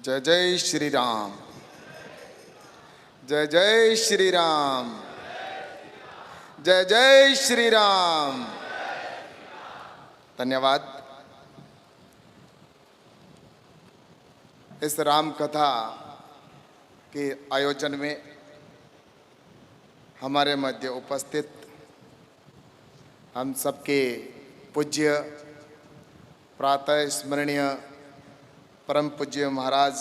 जय जय श्री राम। जय जय श्री राम। जय जय श्री राम। धन्यवाद। इस राम कथा के आयोजन में हमारे मध्य उपस्थित हम सबके पूज्य प्रातः स्मरणीय परम पूज्य महाराज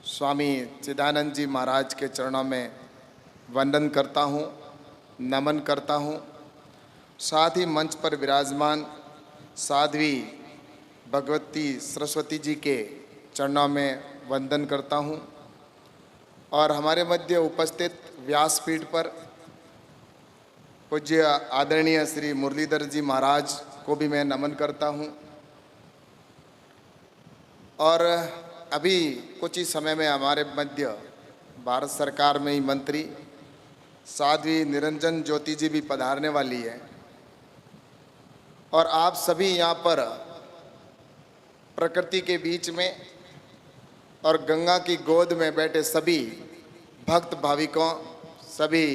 स्वामी चिदानंद जी महाराज के चरणों में वंदन करता हूँ, नमन करता हूँ। साथ ही मंच पर विराजमान साध्वी भगवती सरस्वती जी के चरणों में वंदन करता हूँ और हमारे मध्य उपस्थित व्यासपीठ पर पूज्य आदरणीय श्री मुरलीधर जी महाराज को भी मैं नमन करता हूँ। और अभी कुछ ही समय में हमारे मध्य भारत सरकार में ही मंत्री साध्वी निरंजन ज्योति जी भी पधारने वाली है और आप सभी यहाँ पर प्रकृति के बीच में और गंगा की गोद में बैठे सभी भक्त भाविकों, सभी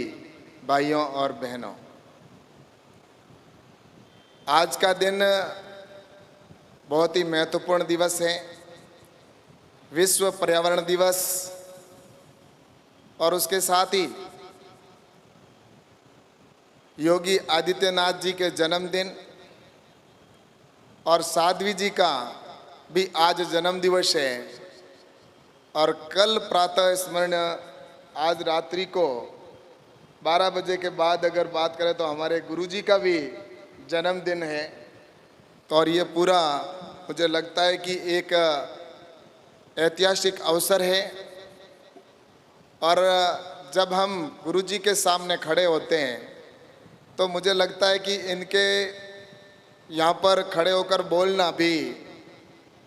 भाइयों और बहनों, आज का दिन बहुत ही महत्वपूर्ण दिवस है, विश्व पर्यावरण दिवस। और उसके साथ ही योगी आदित्यनाथ जी के जन्मदिन और साध्वी जी का भी आज जन्म दिवस है। और कल प्रातः स्मरण आज रात्रि को 12 बजे के बाद अगर बात करें तो हमारे गुरुजी का भी जन्मदिन है। तो और ये पूरा मुझे लगता है कि एक ऐतिहासिक अवसर है। और जब हम गुरुजी के सामने खड़े होते हैं तो मुझे लगता है कि इनके यहाँ पर खड़े होकर बोलना भी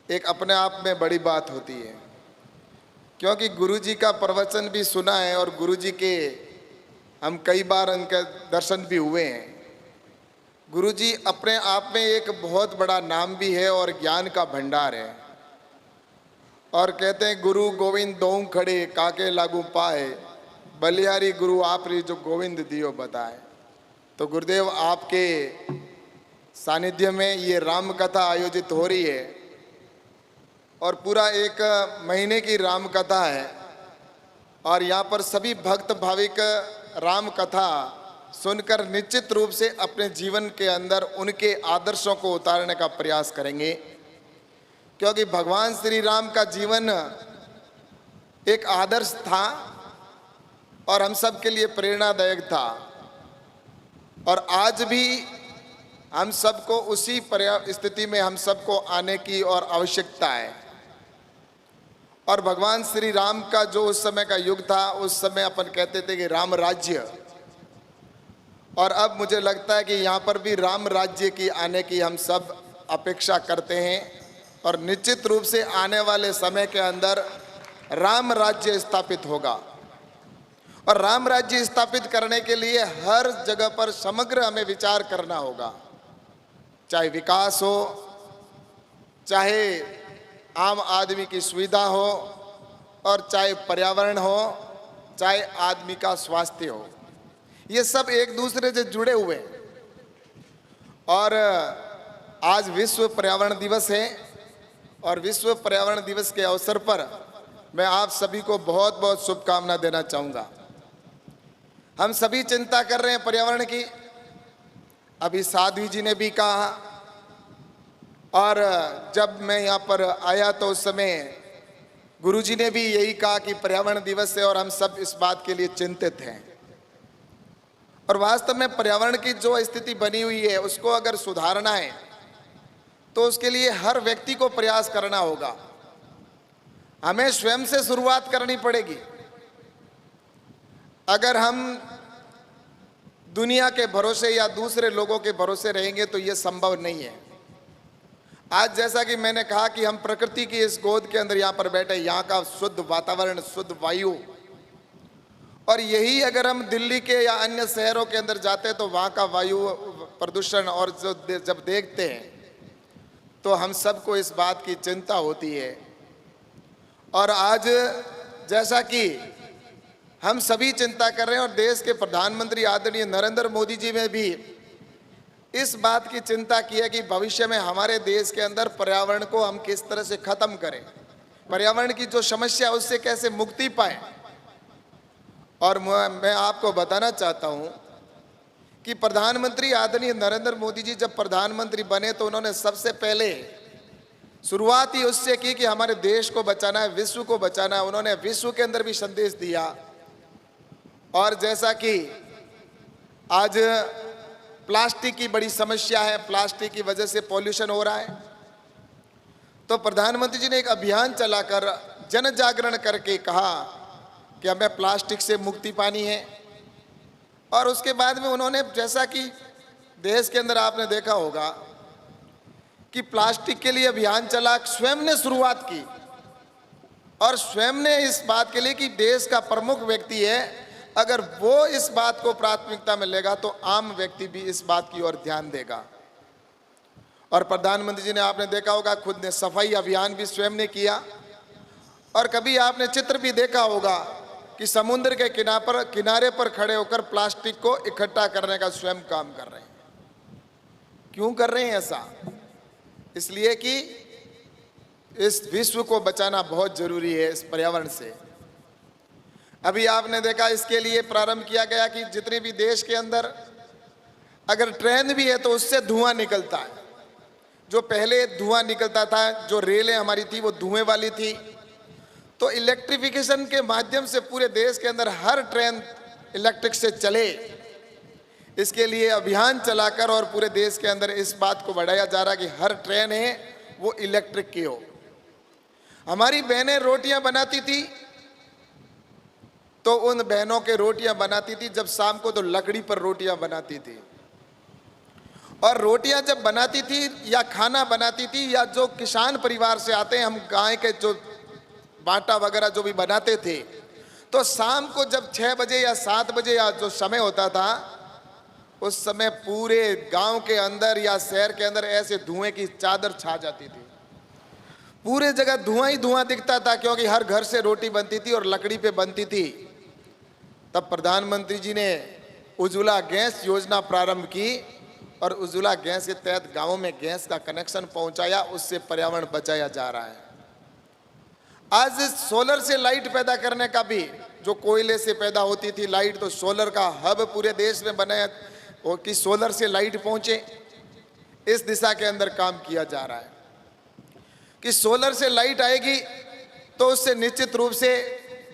एक अपने आप में बड़ी बात होती है, क्योंकि गुरुजी का प्रवचन भी सुना है और गुरुजी के हम कई बार उनके दर्शन भी हुए हैं। गुरुजी अपने आप में एक बहुत बड़ा नाम भी है और ज्ञान का भंडार है। और कहते हैं गुरु गोविंद दों खड़े काके लागू पाए, बलिहारी गुरु आप री जो गोविंद दियो बताए। तो गुरुदेव आपके सानिध्य में ये राम कथा आयोजित हो रही है और पूरा एक महीने की राम कथा है और यहाँ पर सभी भक्त भाविक राम कथा सुनकर निश्चित रूप से अपने जीवन के अंदर उनके आदर्शों को उतारने का प्रयास करेंगे, क्योंकि भगवान श्री राम का जीवन एक आदर्श था और हम सब के लिए प्रेरणादायक था। और आज भी हम सबको उसी स्थिति में हम सबको आने की और आवश्यकता है। और भगवान श्री राम का जो उस समय का युग था, उस समय अपन कहते थे कि राम राज्य, और अब मुझे लगता है कि यहाँ पर भी राम राज्य की आने की हम सब अपेक्षा करते हैं। और निश्चित रूप से आने वाले समय के अंदर राम राज्य स्थापित होगा। और राम राज्य स्थापित करने के लिए हर जगह पर समग्र हमें विचार करना होगा, चाहे विकास हो, चाहे आम आदमी की सुविधा हो, और चाहे पर्यावरण हो, चाहे आदमी का स्वास्थ्य हो। ये सब एक दूसरे से जुड़े हुए हैं। और आज विश्व पर्यावरण दिवस है और विश्व पर्यावरण दिवस के अवसर पर मैं आप सभी को बहुत बहुत शुभकामना देना चाहूँगा। हम सभी चिंता कर रहे हैं पर्यावरण की। अभी साध्वी जी ने भी कहा, और जब मैं यहाँ पर आया तो उस समय गुरुजी ने भी यही कहा कि पर्यावरण दिवस है और हम सब इस बात के लिए चिंतित हैं। और वास्तव में पर्यावरण की जो स्थिति बनी हुई है उसको अगर सुधारना है तो उसके लिए हर व्यक्ति को प्रयास करना होगा। हमें स्वयं से शुरुआत करनी पड़ेगी। अगर हम दुनिया के भरोसे या दूसरे लोगों के भरोसे रहेंगे तो यह संभव नहीं है। आज जैसा कि मैंने कहा कि हम प्रकृति की इस गोद के अंदर यहाँ पर बैठे, यहाँ का शुद्ध वातावरण, शुद्ध वायु, और यही अगर हम दिल्ली के या अन्य शहरों के अंदर जाते हैं तो वहाँ का वायु प्रदूषण और जो जब देखते हैं तो हम सबको इस बात की चिंता होती है। और आज जैसा कि हम सभी चिंता कर रहे हैं और देश के प्रधानमंत्री आदरणीय नरेंद्र मोदी जी ने भी इस बात की चिंता की है कि भविष्य में हमारे देश के अंदर पर्यावरण को हम किस तरह से खत्म करें, पर्यावरण की जो समस्या उससे कैसे मुक्ति पाएं। और मैं आपको बताना चाहता हूं कि प्रधानमंत्री आदरणीय नरेंद्र मोदी जी जब प्रधानमंत्री बने तो उन्होंने सबसे पहले शुरुआत ही उससे की कि हमारे देश को बचाना है, विश्व को बचाना है। उन्होंने विश्व के अंदर भी संदेश दिया। और जैसा कि आज प्लास्टिक की बड़ी समस्या है, प्लास्टिक की वजह से पॉल्यूशन हो रहा है, तो प्रधानमंत्री जी ने एक अभियान चलाकर जन जागरण करके कहा कि हमें प्लास्टिक से मुक्ति पानी है। और उसके बाद में उन्होंने, जैसा कि देश के अंदर आपने देखा होगा कि प्लास्टिक के लिए अभियान चला, स्वयं ने शुरुआत की और स्वयं ने इस बात के लिए कि देश का प्रमुख व्यक्ति है, अगर वो इस बात को प्राथमिकता में लेगा तो आम व्यक्ति भी इस बात की ओर ध्यान देगा। और प्रधानमंत्री जी ने, आपने देखा होगा, खुद ने सफाई अभियान भी स्वयं ने किया। और कभी आपने चित्र भी देखा होगा कि समुद्र के किनारे पर खड़े होकर प्लास्टिक को इकट्ठा करने का स्वयं काम कर रहे हैं। क्यों कर रहे हैं ऐसा? इसलिए कि इस विश्व को बचाना बहुत जरूरी है इस पर्यावरण से। अभी आपने देखा, इसके लिए प्रारंभ किया गया कि जितने भी देश के अंदर अगर ट्रेन भी है तो उससे धुआं निकलता है। जो पहले धुआं निकलता था, जो रेलें हमारी थी वो धुएं वाली थी, तो इलेक्ट्रिफिकेशन के माध्यम से पूरे देश के अंदर हर ट्रेन इलेक्ट्रिक से चले, इसके लिए अभियान चलाकर और पूरे देश के अंदर इस बात को बढ़ाया जा रहा है कि हर ट्रेन है वो इलेक्ट्रिक की हो। हमारी बहनें रोटियां बनाती थी तो उन बहनों के रोटियां बनाती थी जब शाम को, तो लकड़ी पर रोटियां बनाती थी। और रोटियां जब बनाती थी या खाना बनाती थी, या जो किसान परिवार से आते हैं, हम गाय के जो बाटा वगैरह जो भी बनाते थे, तो शाम को जब 6 बजे या 7 बजे या जो समय होता था, उस समय पूरे गांव के अंदर या शहर के अंदर ऐसे धुएं की चादर छा जाती थी। पूरे जगह धुआं ही धुआं दिखता था, क्योंकि हर घर से रोटी बनती थी और लकड़ी पे बनती थी। तब प्रधानमंत्री जी ने उज्ज्वला गैस योजना प्रारंभ की और उज्ज्वला गैस के तहत गांवों में गैस का कनेक्शन पहुंचाया, उससे पर्यावरण बचाया जा रहा है। आज सोलर से लाइट पैदा करने का भी, जो कोयले से पैदा होती थी लाइट, तो सोलर का हब पूरे देश में बना है कि सोलर से लाइट पहुंचे, इस दिशा के अंदर काम किया जा रहा है कि सोलर से लाइट आएगी तो उससे निश्चित रूप से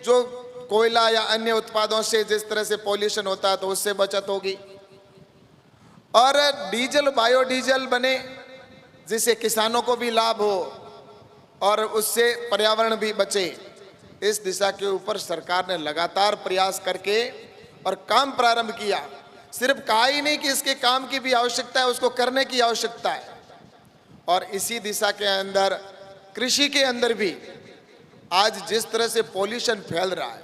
जो कोयला या अन्य उत्पादों से जिस तरह से पॉल्यूशन होता है तो उससे बचत होगी। और डीजल, बायोडीजल बने जिससे किसानों को भी लाभ हो और उससे पर्यावरण भी बचे। इस दिशा के ऊपर सरकार ने लगातार प्रयास करके और काम प्रारंभ किया। सिर्फ कहा ही नहीं कि इसके काम की भी आवश्यकता है, उसको करने की आवश्यकता है। और इसी दिशा के अंदर कृषि के अंदर भी आज जिस तरह से पॉल्यूशन फैल रहा है,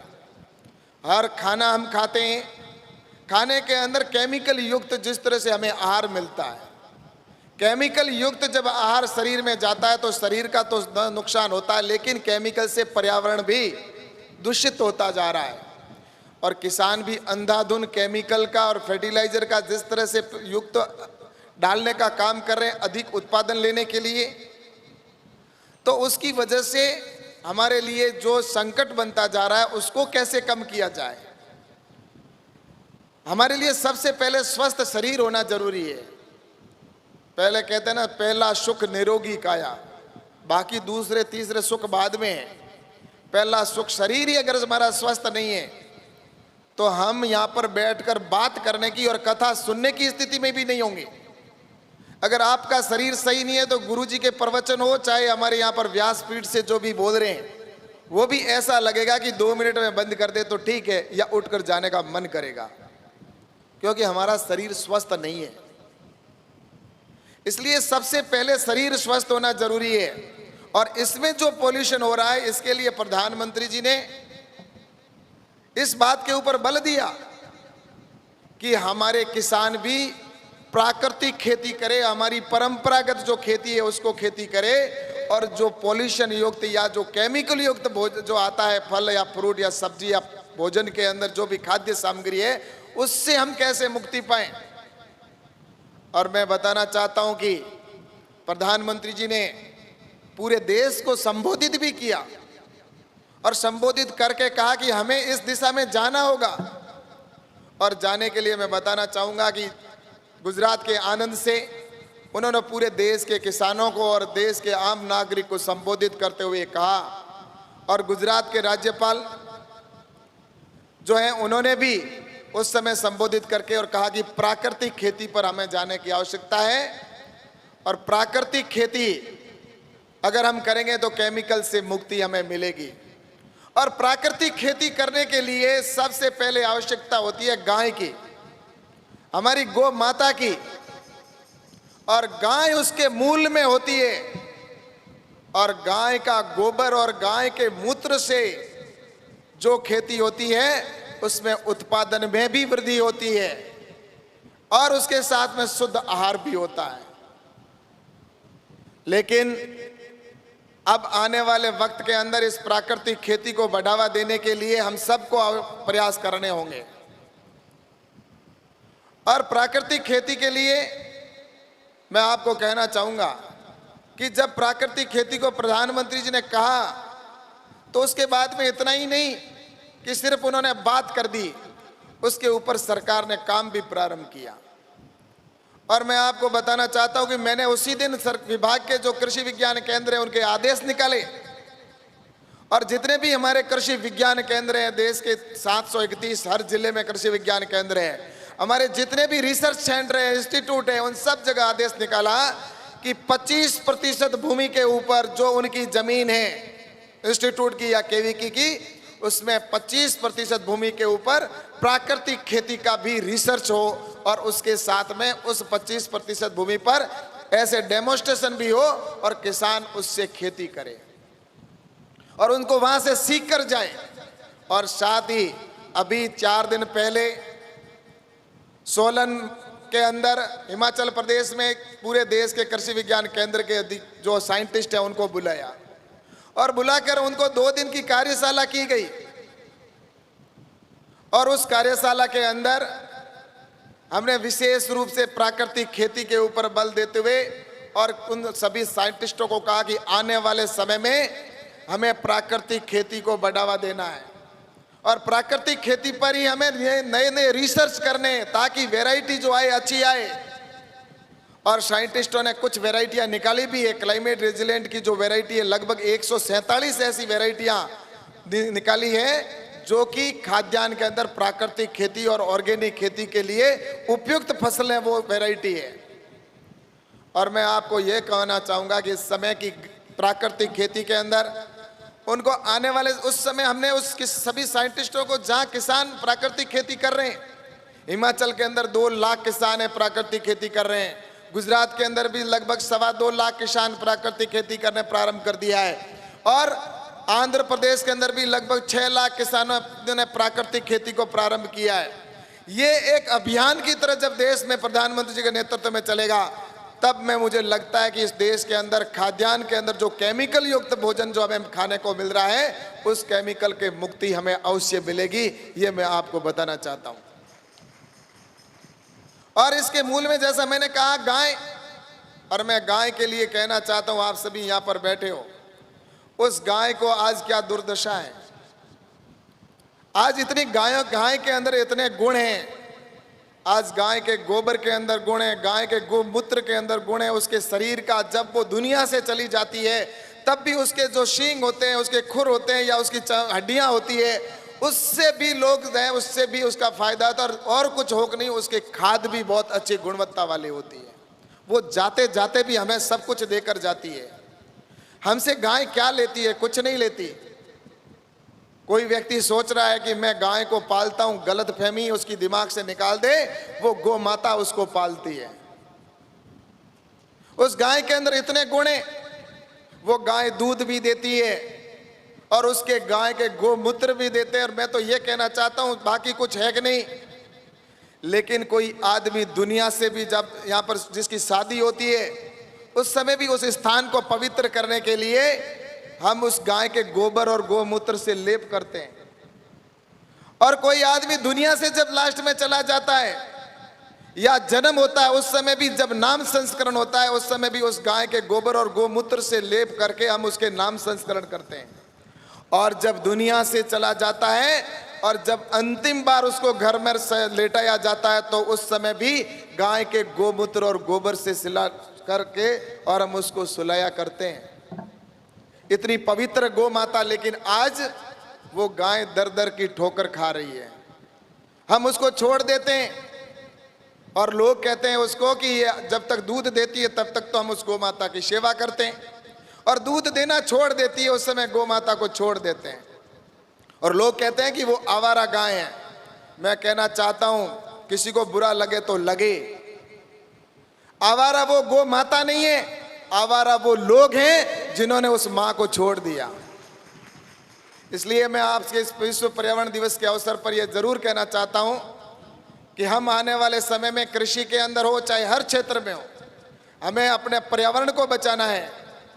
हर खाना हम खाते हैं, खाने के अंदर केमिकल युक्त जिस तरह से हमें आहार मिलता है, केमिकल युक्त जब आहार शरीर में जाता है तो शरीर का तो नुकसान होता है, लेकिन केमिकल से पर्यावरण भी दूषित होता जा रहा है। और किसान भी अंधाधुन केमिकल का और फर्टिलाइजर का जिस तरह से युक्त डालने का काम कर रहे हैं अधिक उत्पादन लेने के लिए, तो उसकी वजह से हमारे लिए जो संकट बनता जा रहा है उसको कैसे कम किया जाए। हमारे लिए सबसे पहले स्वस्थ शरीर होना जरूरी है। पहले कहते हैं ना, पहला सुख निरोगी काया, बाकी दूसरे तीसरे सुख बाद में है। पहला सुख शरीर ही अगर हमारा स्वस्थ नहीं है तो हम यहाँ पर बैठकर बात करने की और कथा सुनने की स्थिति में भी नहीं होंगे। अगर आपका शरीर सही नहीं है तो गुरुजी के प्रवचन हो, चाहे हमारे यहाँ पर व्यासपीठ से जो भी बोल रहे हैं, वो भी ऐसा लगेगा कि 2 मिनट में बंद कर दे तो ठीक है, या उठकर जाने का मन करेगा, क्योंकि हमारा शरीर स्वस्थ नहीं है। इसलिए सबसे पहले शरीर स्वस्थ होना जरूरी है। और इसमें जो पॉल्यूशन हो रहा है, इसके लिए प्रधानमंत्री जी ने इस बात के ऊपर बल दिया कि हमारे किसान भी प्राकृतिक खेती करे, हमारी परंपरागत जो खेती है उसको खेती करे, और जो पॉल्यूशन युक्त या जो केमिकल युक्त भोजन जो आता है, फल या फ्रूट या सब्जी या भोजन के अंदर जो भी खाद्य सामग्री है, उससे हम कैसे मुक्ति पाएं। और मैं बताना चाहता हूं कि प्रधानमंत्री जी ने पूरे देश को संबोधित भी किया और संबोधित करके कहा कि हमें इस दिशा में जाना होगा। और जाने के लिए मैं बताना चाहूँगा कि गुजरात के आनंद से उन्होंने पूरे देश के किसानों को और देश के आम नागरिक को संबोधित करते हुए कहा। और गुजरात के राज्यपाल जो हैं उन्होंने भी उस समय संबोधित करके और कहा कि प्राकृतिक खेती पर हमें जाने की आवश्यकता है, और प्राकृतिक खेती अगर हम करेंगे तो केमिकल से मुक्ति हमें मिलेगी। और प्राकृतिक खेती करने के लिए सबसे पहले आवश्यकता होती है गाय की, हमारी गौ माता की, और गाय उसके मूल में होती है। और गाय का गोबर और गाय के मूत्र से जो खेती होती है उसमें उत्पादन में भी वृद्धि होती है और उसके साथ में शुद्ध आहार भी होता है। लेकिन अब आने वाले वक्त के अंदर इस प्राकृतिक खेती को बढ़ावा देने के लिए हम सबको प्रयास करने होंगे। और प्राकृतिक खेती के लिए मैं आपको कहना चाहूंगा कि जब प्राकृतिक खेती को प्रधानमंत्री जी ने कहा तो उसके बाद में इतना ही नहीं कि सिर्फ उन्होंने बात कर दी, उसके ऊपर सरकार ने काम भी प्रारंभ किया। और मैं आपको बताना चाहता हूं कि मैंने उसी दिन विभाग के जो कृषि विज्ञान केंद्र हैं उनके आदेश निकाले, और जितने भी हमारे कृषि विज्ञान केंद्र हैं, देश के 731 हर जिले में कृषि विज्ञान केंद्र है, हमारे जितने भी रिसर्च सेंटर है, इंस्टीट्यूट है, उन सब जगह आदेश निकाला कि 25% भूमि के ऊपर जो उनकी जमीन है इंस्टीट्यूट की या केवीकी की, उसमें 25% भूमि के ऊपर प्राकृतिक खेती का भी रिसर्च हो, और उसके साथ में उस 25% भूमि पर ऐसे डेमोन्स्ट्रेशन भी हो और किसान उससे खेती करे और उनको वहां से सीख कर जाए। और साथ ही अभी 4 दिन पहले सोलन के अंदर हिमाचल प्रदेश में पूरे देश के कृषि विज्ञान केंद्र के जो साइंटिस्ट हैं उनको बुलाया, और बुलाकर उनको 2 दिन की कार्यशाला की गई। और उस कार्यशाला के अंदर हमने विशेष रूप से प्राकृतिक खेती के ऊपर बल देते हुए और उन सभी साइंटिस्टों को कहा कि आने वाले समय में हमें प्राकृतिक खेती को बढ़ावा देना है, और प्राकृतिक खेती पर ही हमें नए नए रिसर्च करने, ताकि वैरायटी जो आए अच्छी आए। और साइंटिस्टों ने कुछ वैरायटियां निकाली भी है, क्लाइमेट रेजिलेंट की जो वैरायटी है, लगभग 147 ऐसी वैरायटियां निकाली है जो कि खाद्यान्न के अंदर प्राकृतिक खेती और ऑर्गेनिक खेती के लिए उपयुक्त फसलें वो वैरायटी है। और मैं आपको ये कहना चाहूँगा कि इस समय की प्राकृतिक खेती के अंदर उनको आने वाले उस समय हमने उस सभी साइंटिस्टों को, जहाँ किसान प्राकृतिक खेती कर रहे हैं, हिमाचल के अंदर 2 लाख किसान है प्राकृतिक खेती कर रहे हैं, गुजरात के अंदर भी लगभग 2.25 लाख किसान प्राकृतिक खेती करने प्रारंभ कर दिया है, और आंध्र प्रदेश के अंदर भी लगभग 6 लाख किसानों ने प्राकृतिक खेती को प्रारंभ किया है। ये एक अभियान की तरह जब देश में प्रधानमंत्री जी के नेतृत्व में चलेगा, तब में मुझे लगता है कि इस देश के अंदर खाद्यान्न के अंदर जो केमिकल युक्त भोजन जो हमें खाने को मिल रहा है, उस केमिकल के मुक्ति हमें अवश्य मिलेगी। ये मैं आपको बताना चाहता हूं। और इसके मूल में जैसा मैंने कहा गाय, और मैं गाय के लिए कहना चाहता हूं, आप सभी यहां पर बैठे हो, उस गाय को आज क्या दुर्दशा है। आज इतनी गाय के अंदर इतने गुण हैं, आज गाय के गोबर के अंदर गुण है, गाय के गोमूत्र के अंदर गुण है, उसके शरीर का जब वो दुनिया से चली जाती है तब भी उसके जो सींग होते हैं, उसके खुर होते हैं या उसकी हड्डियां होती है, उससे भी लोग हैं, उससे भी उसका फायदा होता है। और कुछ हो नहीं, उसके खाद भी बहुत अच्छी गुणवत्ता वाली होती है, वो जाते जाते भी हमें सब कुछ देकर जाती है। हमसे गाय क्या लेती है? कुछ नहीं लेती। कोई व्यक्ति सोच रहा है कि मैं गाय को पालता हूं, गलत फहमी उसकी दिमाग से निकाल दे, वो गौ माता उसको पालती है। उस गाय के अंदर इतने गुण हैं, वो गाय दूध भी देती है और उसके गाय के गोमूत्र भी देते हैं। और मैं तो ये कहना चाहता हूं, बाकी कुछ है कि नहीं, लेकिन कोई आदमी दुनिया से भी जब यहाँ पर जिसकी शादी होती है, उस समय भी उस स्थान को पवित्र करने के लिए हम उस गाय के गोबर और गोमूत्र से लेप करते हैं। और कोई आदमी दुनिया से जब लास्ट में चला जाता है या जन्म होता है, उस समय भी जब नाम संस्करण होता है, उस समय भी उस गाय के गोबर और गोमूत्र से लेप करके हम उसके नाम संस्करण करते हैं। और जब दुनिया से चला जाता है और जब अंतिम बार उसको घर में लेटाया जाता है, तो उस समय भी गाय के गोमूत्र और गोबर से सिला करके और हम उसको सुलाया करते हैं। इतनी पवित्र गौ माता, लेकिन आज वो गाय दर दर की ठोकर खा रही है। हम उसको छोड़ देते हैं और लोग कहते हैं उसको कि ये जब तक दूध देती है तब तक तो हम उस गौ माता की सेवा करते हैं, और दूध देना छोड़ देती है उस समय गौ माता को छोड़ देते हैं और लोग कहते हैं कि वो आवारा गाय है। मैं कहना चाहता हूं, किसी को बुरा लगे तो लगे, आवारा वो गौ माता नहीं है, आवारा वो लोग हैं जिन्होंने उस मां को छोड़ दिया। इसलिए मैं आपसे इस विश्व पर्यावरण दिवस के अवसर पर यह जरूर कहना चाहता हूं कि हम आने वाले समय में कृषि के अंदर हो चाहे हर क्षेत्र में हो, हमें अपने पर्यावरण को बचाना है,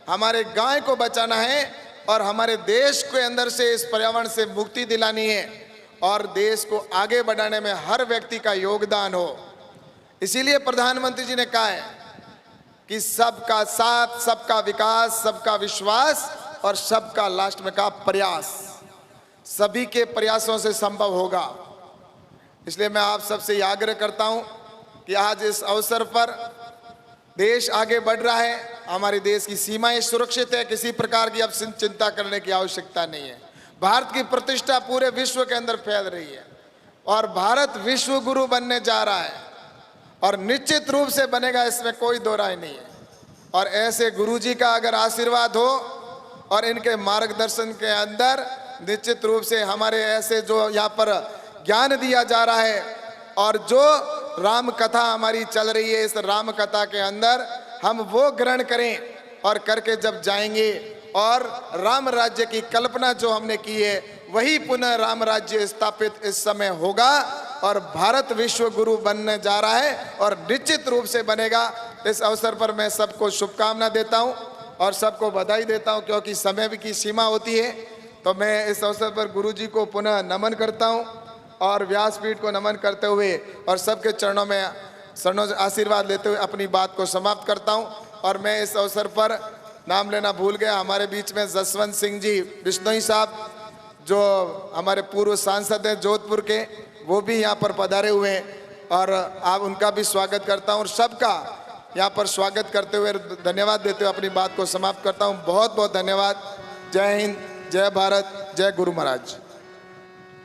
हमारे गाय को बचाना है और हमारे देश के अंदर से इस पर्यावरण से मुक्ति दिलानी है और देश को आगे बढ़ाने में हर व्यक्ति का योगदान हो। इसीलिए प्रधानमंत्री जी ने कहा है कि सबका साथ, सबका विकास, सबका विश्वास और सबका लास्ट में का प्रयास, सभी के प्रयासों से संभव होगा। इसलिए मैं आप सबसे यह आग्रह करता हूं कि आज इस अवसर पर देश आगे बढ़ रहा है, हमारे देश की सीमाएं सुरक्षित है, किसी प्रकार की अब चिंता करने की आवश्यकता नहीं है। भारत की प्रतिष्ठा पूरे विश्व के अंदर फैल रही है और भारत विश्व गुरु बनने जा रहा है और निश्चित रूप से बनेगा, इसमें कोई दो राय नहीं है। और ऐसे गुरुजी का अगर आशीर्वाद हो और इनके मार्गदर्शन के अंदर निश्चित रूप से हमारे ऐसे जो यहाँ पर ज्ञान दिया जा रहा है और जो राम कथा हमारी चल रही है, इस राम कथा के अंदर हम वो ग्रहण करें और करके जब जाएंगे और राम राज्य की कल्पना जो हमने की है वही पुनः राम राज्य स्थापित इस समय होगा और भारत विश्व गुरु बनने जा रहा है और निश्चित रूप से बनेगा। इस अवसर पर मैं सबको शुभकामना देता हूं और सबको बधाई देता हूं, क्योंकि समय की सीमा होती है। तो मैं इस अवसर पर गुरुजी को पुनः नमन करता हूं और व्यासपीठ को नमन करते हुए और सबके चरणों में आशीर्वाद लेते हुए अपनी बात को समाप्त करता हूं। और मैं इस अवसर पर नाम लेना भूल गया, हमारे बीच में जसवंत सिंह जी बिश्नोई साहब जो हमारे पूर्व सांसद हैं जोधपुर के, वो भी यहाँ पर पधारे हुए हैं और आप उनका भी स्वागत करता हूँ और सबका यहाँ पर स्वागत करते हुए धन्यवाद देते हुए अपनी बात को समाप्त करता हूँ। बहुत बहुत धन्यवाद। जय हिंद, जय भारत, जय गुरु महाराज।